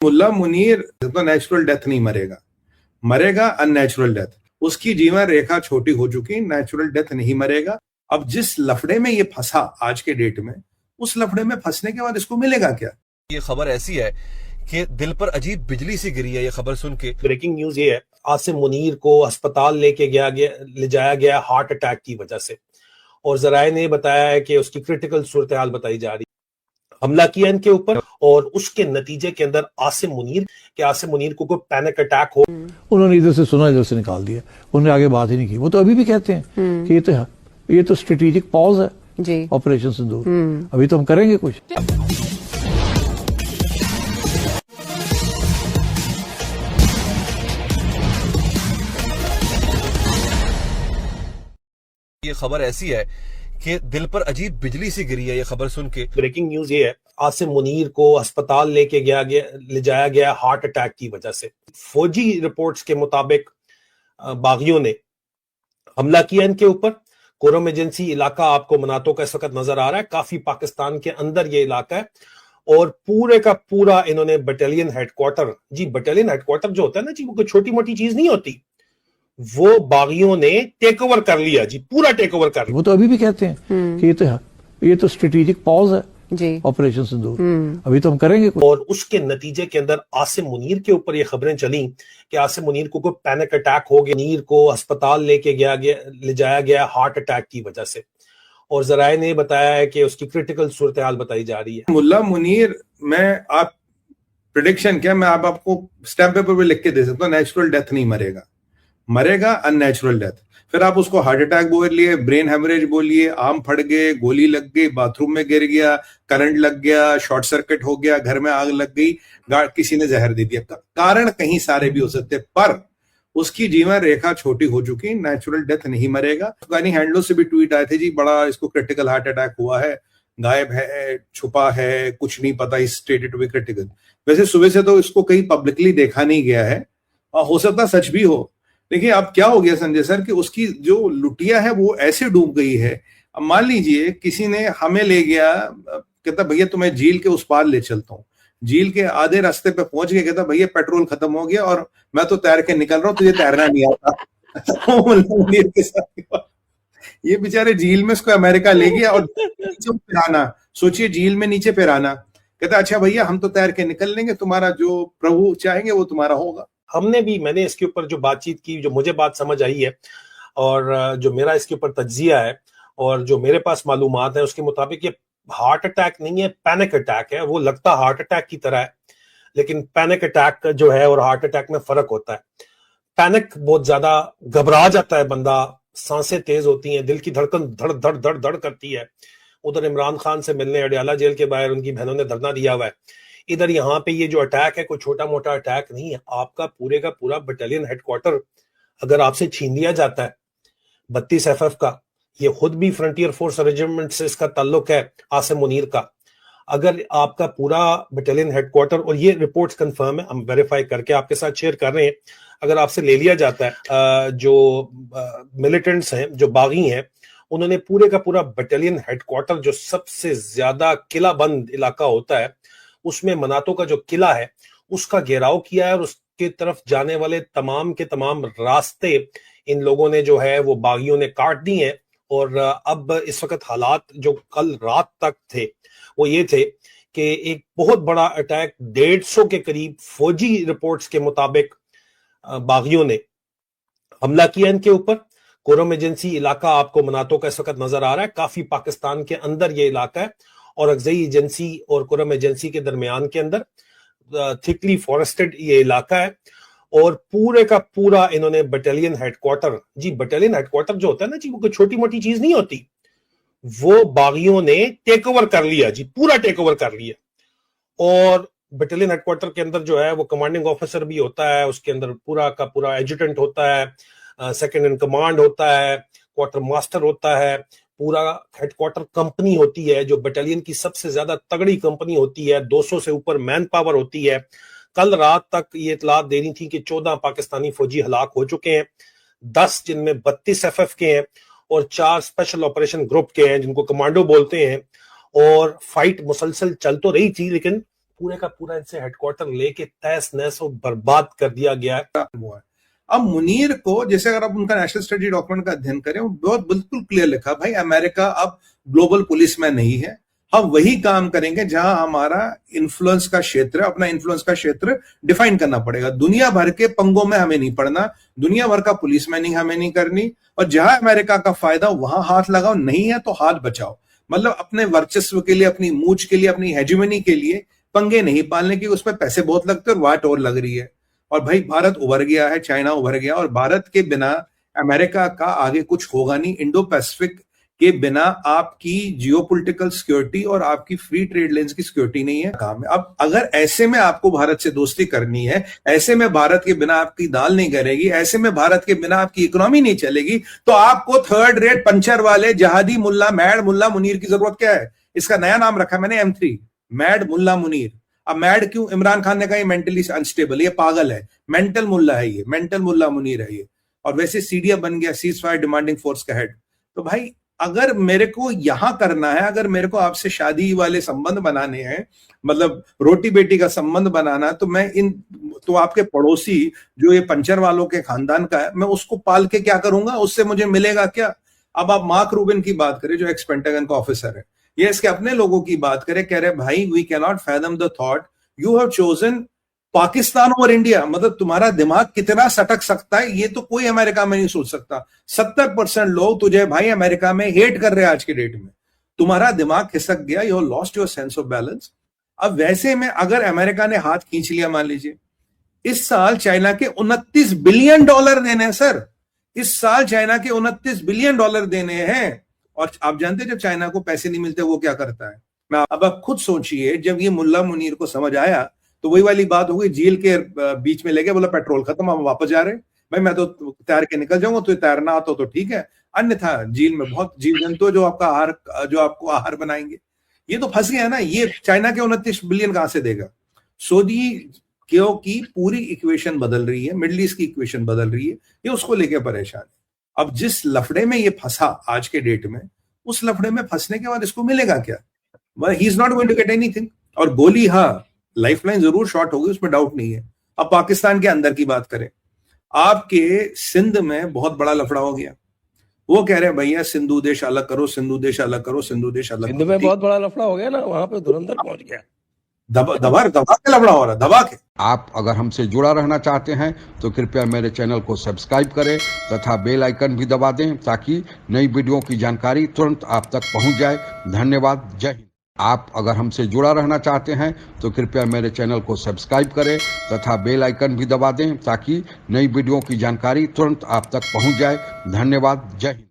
मुल्ला मुनीर तो natural death नहीं मरेगा, मरेगा अननेचुरल डेथ। उसकी जीवन रेखा छोटी हो चुकी, नेचुरल डेथ नहीं मरेगा। अब जिस लफड़े में ये फंसा आज के डेट में, उस लफड़े में फंसने के बाद इसको मिलेगा क्या? ये खबर ऐसी है कि दिल पर अजीब बिजली सी गिरी है। ये खबर सुन के ब्रेकिंग न्यूज ये है, आसिम मुनीर को अस्पताल ले जाया गया हार्ट अटैक की वजह से, और जराए ने बताया है कि उसकी क्रिटिकल सूरत हाल बताई जा रही है। हमला किया इनके ऊपर और उसके नतीजे के अंदर आसिम मुनीर को कोई पैनिक अटैक हो। उन्होंने इधर से सुना, इधर से निकाल दिया, उन्होंने आगे बात ही नहीं की। वो तो अभी भी कहते हैं कि ये तो स्ट्रेटेजिक पॉज है ऑपरेशन सिंदूर, अभी तो हम करेंगे कुछ। ये खबर ऐसी है कि दिल पर अजीब बिजली सी गिरी है। ये खबर सुन के ब्रेकिंग न्यूज ये है, आसिम मुनीर को अस्पताल ले जाया गया हार्ट अटैक की वजह से। फौजी रिपोर्ट्स के मुताबिक बागियों ने हमला किया इनके ऊपर। कोरम एजेंसी इलाका आपको मनातो का इस वक्त नजर आ रहा है, काफी पाकिस्तान के अंदर ये इलाका है, और पूरे का पूरा इन्होंने बटालियन हेडक्वार्टर जो होता है ना जी, वो कोई छोटी मोटी चीज नहीं होती, वो बागियों ने टेक ओवर कर लिया जी, पूरा टेक ओवर कर लिया। वो तो अभी भी कहते हैं कि ये तो स्ट्रेटेजिक पॉज है ऑपरेशन सिंदूर, अभी तो हम करेंगे कुछ। और उसके नतीजे के अंदर आसिम मुनीर के ऊपर ये खबरें चली कि आसिम मुनीर को कोई पैनिक अटैक हो गया, मुनीर को अस्पताल ले जाया गया हार्ट अटैक की वजह से, और जराए ने बताया है कि उसकी क्रिटिकल सूरत हाल बताई जा रही है। मुल्ला मुनीर में आप प्रिडिक्शन क्या, मैं आपको स्टैम्प पेपर पे लिख के दे सकता हूँ, नेचुरल डेथ नहीं मरेगा, मरेगा अननेचुरल डेथ। फिर आप उसको हार्ट अटैक बोलिए, ब्रेन हेमरेज बोलिए, आम फट गए, गोली लग गई, बाथरूम में गिर गया, करंट लग गया, शॉर्ट सर्किट हो गया, घर में आग लग गई, किसी ने जहर दे दिया, कारण कहीं सारे भी हो सकते, पर उसकी जीवन रेखा छोटी हो चुकी, नेचुरल डेथ नहीं मरेगा। अफगानी हैंडलों से भी ट्वीट आए थे जी, बड़ा इसको क्रिटिकल हार्ट अटैक हुआ है, गायब है, छुपा है, कुछ नहीं पता, इस स्टेटेड टू बी क्रिटिकल। वैसे सुबह से तो इसको कहीं पब्लिकली देखा नहीं गया है, और हो सकता सच भी हो। देखिए अब क्या हो गया संजय सर कि उसकी जो लुटिया है वो ऐसे डूब गई है। अब मान लीजिए किसी ने हमें ले गया, कहता भैया तुम्हें झील के उस पार ले चलता हूँ, झील के आधे रास्ते पे पहुंच गए, कहता भैया पेट्रोल खत्म हो गया और मैं तो तैर के निकल रहा हूँ, तुझे तैरना नहीं आता। ये बेचारे झील में उसको अमेरिका ले गया और पिराना, सोचिए झील में नीचे पिराना, कहता अच्छा भैया हम तो तैर के निकल लेंगे, तुम्हारा जो प्रभु चाहेंगे वो तुम्हारा होगा। मैंने इसके ऊपर जो बातचीत की, जो मुझे बात समझ आई है और जो मेरा इसके ऊपर तज्जिया है और जो मेरे पास मालूमात है, उसके मुताबिक ये हार्ट अटैक नहीं है, पैनिक अटैक है। वो लगता हार्ट अटैक की तरह है, लेकिन पैनिक अटैक जो है और हार्ट अटैक में फर्क होता है। पैनिक बहुत ज्यादा घबरा जाता है बंदा, सांसें तेज होती हैं, दिल की धड़कन धड़ धड़ धड़ धड़ करती है। उधर इमरान खान से मिलने अडयाला जेल के बाहर उनकी बहनों ने धरना दिया हुआ है। इधर यहाँ पे ये जो अटैक है कोई छोटा मोटा अटैक नहीं है, आपका पूरे का पूरा बटालियन हेडक्वार्टर अगर आपसे छीन लिया जाता है 32 FF का, ये खुद भी फ्रंटियर फोर्स रेजिमेंट से इसका ताल्लुक है आसिम मुनीर का, अगर आपका पूरा बटालियन हेडक्वार्टर, और ये रिपोर्ट्स कंफर्म है, हम वेरीफाई करके आपके साथ शेयर कर रहे हैं, अगर आपसे ले लिया जाता है, जो मिलिटेंट्स हैं, जो बागी हैं, उन्होंने पूरे का पूरा बटालियन हेडक्वार्टर, जो सबसे ज्यादा किला बंद इलाका होता है, उसमें मनातो का जो किला है उसका घेराव किया है, और उसके तरफ जाने वाले तमाम के तमाम रास्ते इन लोगों ने जो है वो बागियों ने काट दिए हैं। और अब इस वक्त हालात जो कल रात तक थे वो ये थे कि एक बहुत बड़ा अटैक 150 के करीब फौजी रिपोर्ट्स के मुताबिक बागियों ने हमला किया इनके ऊपर। कोरम एजेंसी इलाका आपको मनातो का इस वक्त नजर आ रहा है, काफी पाकिस्तान के अंदर ये इलाका है, और अगजई एजेंसी और कुरम एजेंसी के दरमियान के अंदर थिकली फॉरेस्टेड ये इलाका है, और पूरे का पूरा इन्होंने बटालियन हेडक्वार्टर जो होता है ना जी, वो कोई छोटी मोटी चीज नहीं होती, वो बागियों ने टेक ओवर कर लिया जी, पूरा टेक ओवर कर लिया। और बटालियन हेडक्वार्टर के अंदर जो है वो कमांडिंग ऑफिसर भी होता है, उसके अंदर पूरा का पूरा एजुटेंट होता है, सेकंड इन कमांड होता है, क्वार्टर मास्टर होता है, पूरा हेडक्वार्टर कंपनी होती है जो बटालियन की सबसे ज्यादा तगड़ी कंपनी होती है, 200 से ऊपर मैन पावर होती है। कल रात तक ये इतलात दे रही थी कि 14 पाकिस्तानी फौजी हलाक हो चुके हैं, 10 जिनमें 32 FF के हैं और 4 स्पेशल ऑपरेशन ग्रुप के हैं जिनको कमांडो बोलते हैं। और फाइट मुसलसल चल तो रही थी, लेकिन पूरे का पूरा इनसे हेडक्वार्टर लेके तहस नहस और बर्बाद कर दिया गया है। अब मुनीर को, जैसे अगर आप उनका नेशनल स्टडी डॉक्यूमेंट का अध्ययन करें, वो बहुत बिल्कुल क्लियर लिखा, भाई अमेरिका अब ग्लोबल पुलिस में नहीं है, हम वही काम करेंगे जहां हमारा इन्फ्लुएंस का क्षेत्र, अपना इन्फ्लुएंस का क्षेत्र डिफाइन करना पड़ेगा। दुनिया भर के पंगों में हमें नहीं पड़ना, दुनिया भर का पुलिस मैनिंग हमें नहीं करनी, और जहां अमेरिका का फायदा वहां हाथ लगाओ, नहीं है तो हाथ बचाओ। मतलब अपने वर्चस्व के लिए, अपनी मूछ के लिए, अपनी हेजिमनी के लिए पंगे नहीं पालने की, उसमें पैसे बहुत लगते हैं और वाट और लग रही है। और भाई भारत उभर गया है, चाइना उभर गया, और भारत के बिना अमेरिका का आगे कुछ होगा नहीं। इंडो पैसिफिक के बिना आपकी जियोपॉलिटिकल सिक्योरिटी और आपकी फ्री ट्रेड लेन्स की सिक्योरिटी नहीं है काम है। अब अगर ऐसे में आपको भारत से दोस्ती करनी है, ऐसे में भारत के बिना आपकी दाल नहीं करेगी, ऐसे में भारत के बिना आपकी इकोनॉमी नहीं चलेगी, तो आपको थर्ड रेट पंचर वाले जहादी मुल्ला, मैड मुल्ला मुनीर की जरूरत क्या है? इसका नया नाम रखा मैंने M3, मैड मुल्ला मुनीर। अब मैड क्यों? इमरान खान ने कहा ये मेंटली अनस्टेबल, ये पागल है, मेंटल मुल्ला है ये, मेंटल मुल्ला मुनीर है ये। और वैसे सीडीएफ बन गया, सीज फायर डिमांडिंग फोर्स का हेड। तो भाई अगर मेरे को यहां करना है, अगर मेरे को आपसे शादी वाले संबंध बनाने हैं, मतलब रोटी बेटी का संबंध बनाना, तो मैं तो आपके पड़ोसी जो ये पंचर वालों के खानदान का है, मैं उसको पाल के क्या करूंगा? उससे मुझे मिलेगा क्या? अब आप मार्क रूबिन की बात करें, जो एक्स पेंटागन का ऑफिसर है, ये इसके अपने लोगों की बात करें, कह रहे भाई we can not fathom the thought you have chosen Pakistan और इंडिया। मतलब तुम्हारा दिमाग कितना सटक सकता है, ये तो कोई अमेरिका में नहीं सोच सकता। 70% लोग तुझे भाई अमेरिका में हेट कर रहे हैं आज के डेट में। तुम्हारा दिमाग खिसक गया, you have lost your sense of balance. अब वैसे में अगर अमेरिका ने हाथ खींच लिया, मान लीजिए इस साल चाइना के $29 बिलियन देने हैं सर, इस साल चाइना के $29 बिलियन देने हैं। और आप जानते हैं जब चाइना को पैसे नहीं मिलते वो क्या करता है? अब आप खुद सोचिए, जब ये मुल्ला मुनीर को समझ आया तो वही वाली बात हो गई, झील के बीच में ले गया, बोला पेट्रोल खत्म, हम वापस जा रहे हैं। भाई मैं तो तैर के निकल जाऊंगा, तो तैरना आता तो ठीक है, अन्यथा झील में बहुत जीव जंतु जो आपका आहार, जो आपको आहार बनाएंगे। ये तो फंस गया ना, ये चाइना के 29 बिलियन कहां से देगा? सऊदी क्योंकि पूरी इक्वेशन बदल रही है, मिडिल ईस्ट की इक्वेशन बदल रही है, ये उसको लेके परेशान है। अब जिस लफड़े में ये फंसा आज के डेट में, उस लफड़े में फंसने के बाद इसको मिलेगा क्या? He is not going to get anything. और गोली, हाँ लाइफलाइन जरूर शॉर्ट होगी, उसमें डाउट नहीं है। अब पाकिस्तान के अंदर की बात करें, आपके सिंध में बहुत बड़ा लफड़ा हो गया, वो कह रहे हैं भैया सिंधु देश अलग करो, सिंधु देश अलग करो, सिंधु देश अलग। सिंध में बहुत बड़ा लफड़ा हो गया ना, वहां पे धुरंधर पहुंच गया, दबा के लफड़ा हो रहा, दबा के। आप अगर हमसे जुड़ा रहना चाहते हैं तो कृपया मेरे चैनल को सब्सक्राइब करें तथा बेल आइकन भी दबा दें, ताकि नई वीडियो की जानकारी तुरंत आप तक पहुंच जाए। धन्यवाद, जय हिंद। आप अगर हमसे जुड़ा रहना चाहते हैं तो कृपया मेरे चैनल को सब्सक्राइब करें तथा बेल आइकन भी दबा दें, ताकि नई वीडियो की जानकारी तुरंत आप तक पहुंच जाए। धन्यवाद, जय हिंद।